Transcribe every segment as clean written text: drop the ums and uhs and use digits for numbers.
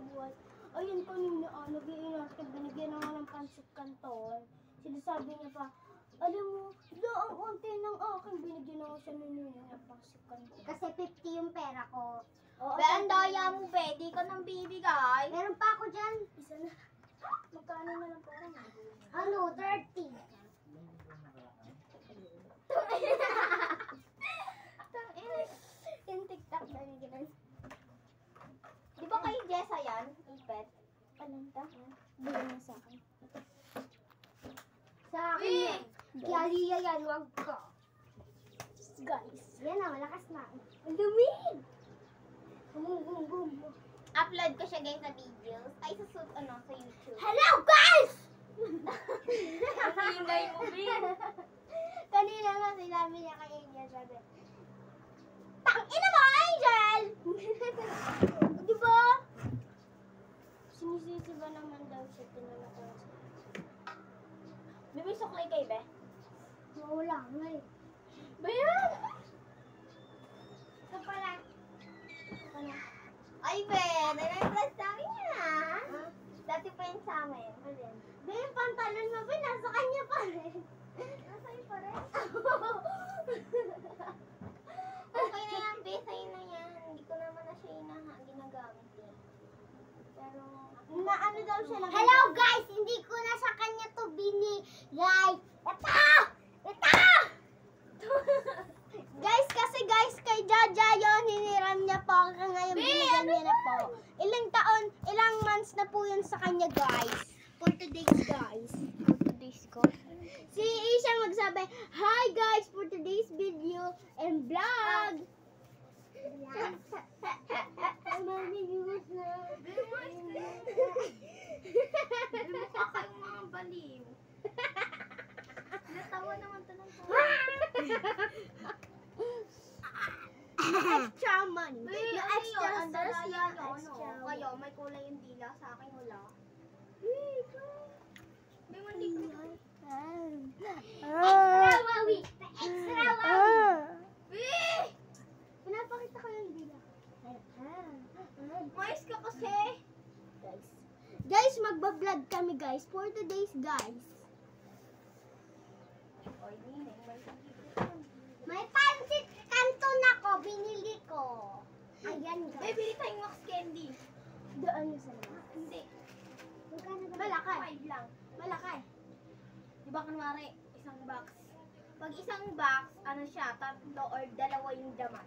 buhay. Ayun kanina, nag-iinarte, binigyan naman ng pansip kanton. Sinasabi niya pa, alam mo, ang unti ng akin, binigyan ako siya ng pansip kanton. Kasi 50 yung pera ko. Oo, Be, ang daya mo, be. Di ka nang bibigay. Meron pa ako dyan. Isa na. Magkano na lang parang? Ano, 30. Yung TikTok na nagiging. Di ba kay Jessa yan? Ipet? Anong ta? Bigyan niya sa akin. Sa akin yan. Kaya Lia yan, wag ka. Guys. Yan na, malakas na. Ang dumi! Upload ko siya guys sa videos. Ay, sa YouTube. Hello guys! Hingay mo, Bin. Kanina nga sinabi niya kay Angel, sabi, Tangina mo, Angel! di ba? Sinisisi ba naman daw siya tinanong siya? Bibig suklay kay Be? Wala nga eh. Bayan! Ito pala. Ano? Ay, Be, nai-plus sa akin yan, ha? Dati pa yun sa amin. Ba yung pantalon mo ba? Nasa kanya pa rin. Nasa iyo pa rin? Okay na yan, Be. Sa'yo na yan. Hindi ko naman na siya ginagamit eh. Pero, Na ano daw siya lang. hello guys! Hindi ko na sa kanya to binigay. Ito! Ito! Guys, kasi guys, kay Jaja yun, hiniram niya po. Hanggang ngayon, binigyan niya na po. Ilang months na po yun sa kanya, guys. For today's, guys. For today's, guys. Si Isha magsabi, hi guys, for today's video and vlog. Mami, views na. Mukha kayong mga baliw. Natawa naman to ng tawa. Extra money. Be, No ano extra yun? Ang sauce, dalaya no nyo, extra. ano? Kayo, may kulay yung dila. Sa akin, wala. May mandi ko. Extra wawi! Extra wawi! Be! Pinapakita ko yung dila. Mais ka kasi. Guys, magbablog kami guys. For today's guys. Oy, Nina, May pansit kanton ako. Binili ko. Ayan Be, guys. bili tayong wax candy. Doon yung sa labas. Hindi. Malaki. 5 lang. Malaki. Di ba kunwari, isang box. Pag isang box, ano siya, 3 or 2 yung laman.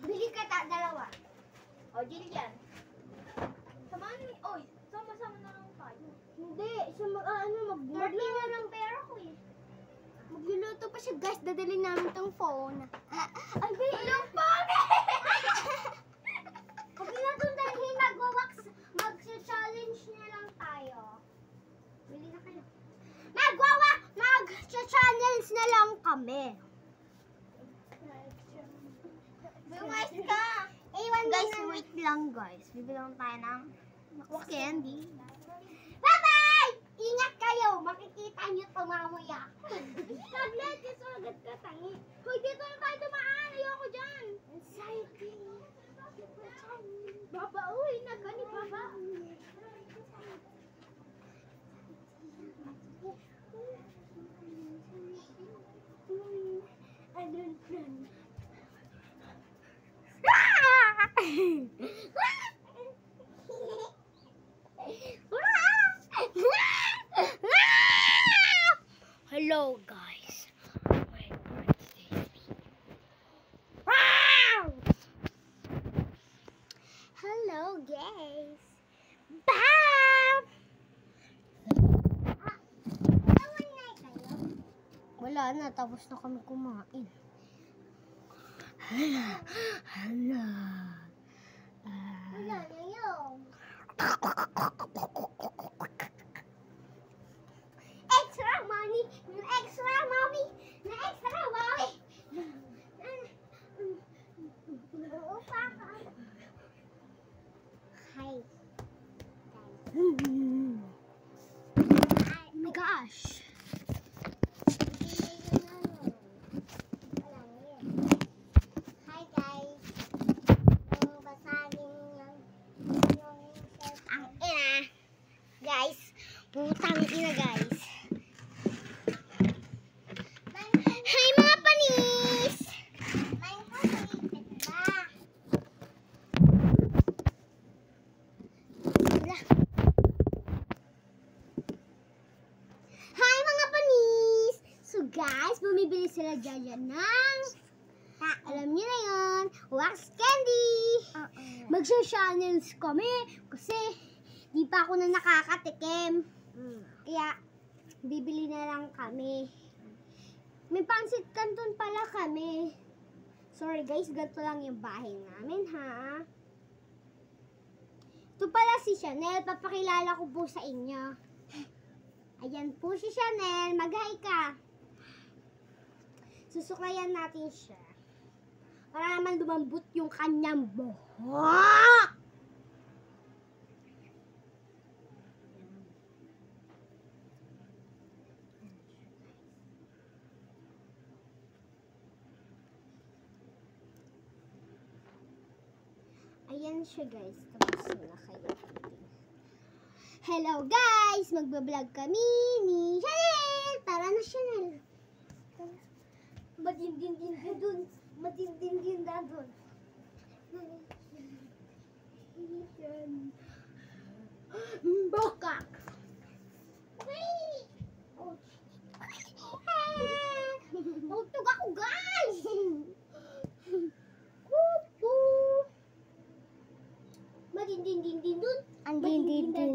Bili ka dalawa. O, deal yan. Samahan mo, oy, sama-sama na lang tayo. Hindi. Siya magluluto. 30 na lang pera ko eh. Magluluto pa siya guys. Dadalhin namin tong phone. Ay, Walang pangit! Huwag na itong dalhin. Mag-challenge na lang tayo. Bili na kayo. Mag-challenge na lang kami. Bumas ka! Guys, wait lang guys. Bibilang tayo ng wax candy. Bye-bye! Ingat kayo. Makikita nyo ito mamaya. Tablet, kasi agad ka tangi. Hoy, dito na tayo dumaan. Ayoko dyan. Anxiety. Baba, uy. Nagani, baba. I don't know. Hello guys. My birthday. Hello guys. Bam! Wala na, tapos na kami kumain. Hala. Wala na yun. Extra money! Extra mommy! Na extra mommy! Upa ka. Hi. Oh my gosh. Hi guys. Basagin lang yung guys, bumibili sila dyan ng, alam niyo na yun, wax candy. Magsha-channels kami kasi di pa ako na nakakatikim. Kaya, bibili na lang kami. May pansit canton pala kami. Sorry guys, ganito lang yung bahay namin ha. Ito pala si Chanel, papakilala ko po sa inyo. Ayan po si Chanel, mag-hi ka. Susuklayan natin siya. Para naman lumambot yung kanyang buhok. Ayan siya guys, tapos na kayo. Hello guys, magbablog kami ni Chanel. Tara na Chanel. Matindin dun. Matindin na dun. Bokak. Tugtog ako guys. Kupu. Matindin dun. Andin dun.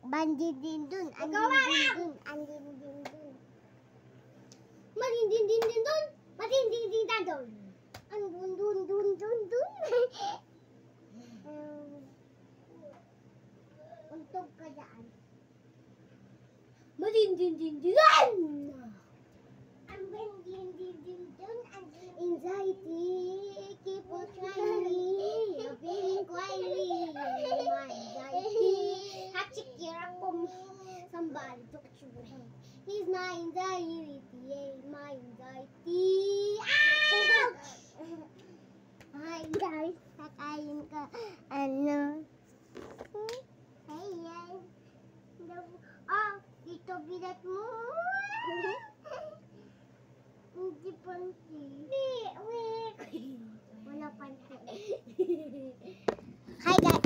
Bandidin dun. Matindin dun. Matindin dun. Untog ka dyan. Matindin dun. Anxiety, keep on trying. You're feeling quietly. My anxiety. Hachikira pum. Somebody took your hand. He's my anxiety. My anxiety. Ouch! Hi guys, kakain ka. Ano? Hey yan. Dito bilat mo. Hindi panty. Hindi, wait. Wala panty. Hi guys.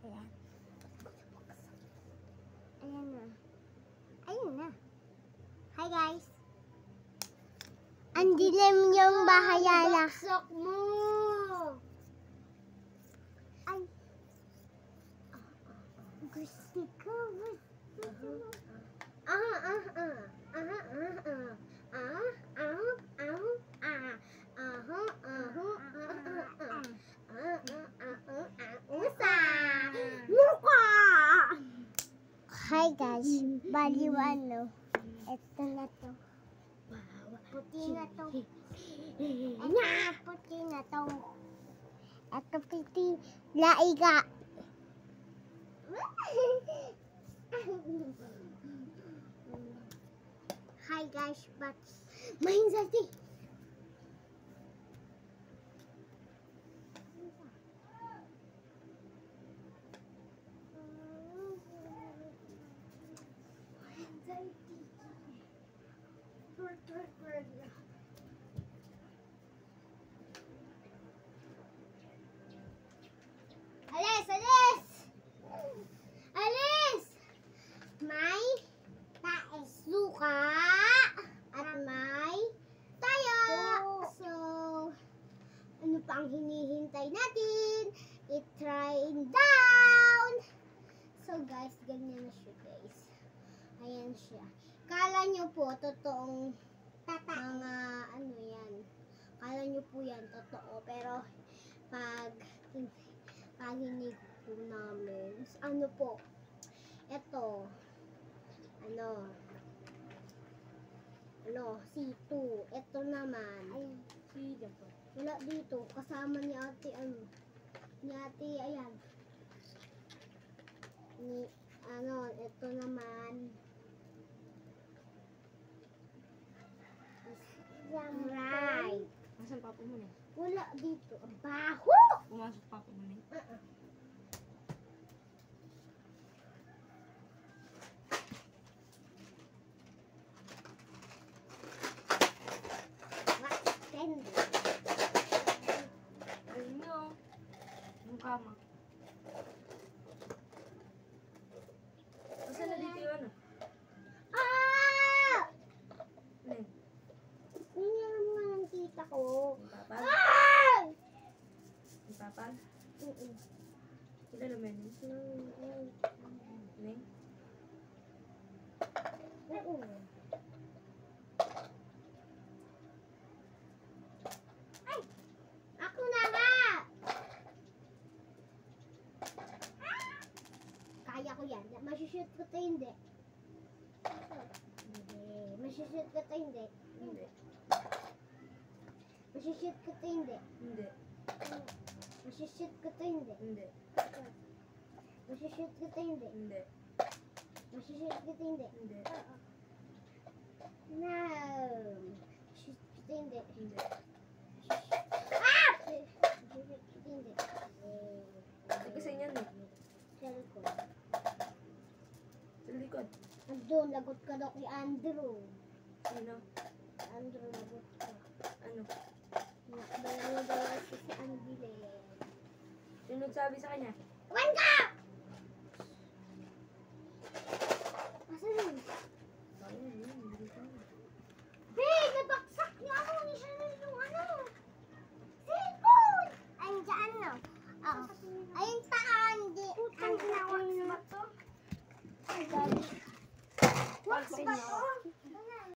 Ayan. Ayan na. Ayun na. Hi guys. Ang dilim yung bahayala. Baksak mo. Ay. Gusto ko. Hi guys, baliwano. Ito na to. Puti na to. Puti na to. Ito puti. Laiga. Hi guys, but my anxiety. Alis! May suka at may tayo. So, ano pa ang hinihintay natin? I-try down. So guys, ganyan na siya guys. Ayan siya. Kala nyo po, totoong mga ano yan. Kala nyo po yan, totoo. Pero, pag hinig po namin, ano po, eto, C2. Ito naman. Ay, wala dito. Kasama ni ate, ayan. Ito naman. Right. Nasaan papa mo na? Wala dito. Ang baho! Pumasok papa mo na. Ayun nyo. Yung kama. Nasaan na dito yung ano? Ah! Ano yun? Hiniram nga ng tita ko. Yung papal? Ah! Yung papal? Mm-mm. Ilan naman yun? Neng? Oo. Ay! Ako na nga! Kaya ko yan. Masushoot ko to hindi. Hindi. Masushoot ko to hindi. Hindi. Masushoot ko to hindi. Hindi. Masushoot ko to hindi. Hindi. Masushoot ko to hindi. Hindi. Masushoot ko to hindi. Hindi. No. Masushoot ko to hindi. Hindi. Ah! Masushoot ko to hindi. Hindi kasi yan eh. Cellphone. Sa likod. Andun, lagot ka daw kay Andrew. Sino? Andrew, lagot ka. Ano? Nakabala mo daw kasi si Andile. Sino nagsabi sa kanya? Kumain ka! Asan yun? Ayun, yun. Hindi ko. Hey, nabaksak niya ako. Ni siya na yung ano. Cellphone! Andiyan no. Oh. Ayun pa, Andy. Ang ginawa sa bato. Ay, dali. Wag sa bato.